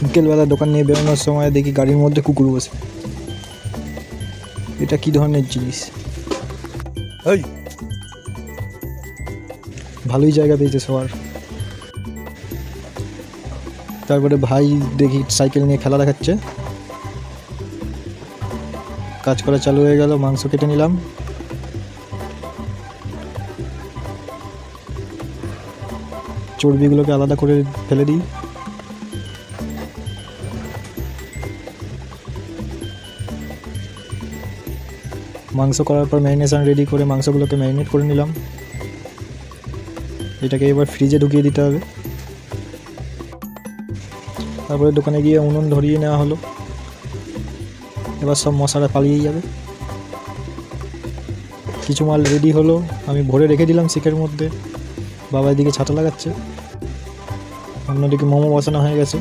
বিকেলবেলা দোকান নিয়ে বেরোনোর সময় দেখি গাড়ির মধ্যে কুকুর বসে। এটা কি ধরনের জিনিস? এই ভালোই জায়গা পেয়েছে সবার। তারপরে ভাই দেখি সাইকেল নিয়ে খেলা দেখাচ্ছে। কাজ করা চালু হয়ে গেল, মাংস কেটে নিলাম। চর্বিগুলোকে আলাদা করে ফেলে দিই। মাংস করার পর ম্যারিনেশন রেডি করে মাংসগুলোকে ম্যারিনেট করে নিলাম। এটাকে এবার ফ্রিজে ঢুকিয়ে দিতে হবে। তারপরে দোকানে গিয়ে উনুন ধরিয়ে নেওয়া হলো। এবার সব মশলা পালিয়ে যাবে। কিছু মাল রেডি হলো, আমি ভরে রেখে দিলাম শিকের মধ্যে। বাবা এদিকে ছাতা লাগাচ্ছে, অন্যদিকে মোমো বসানো হয়ে গেছে।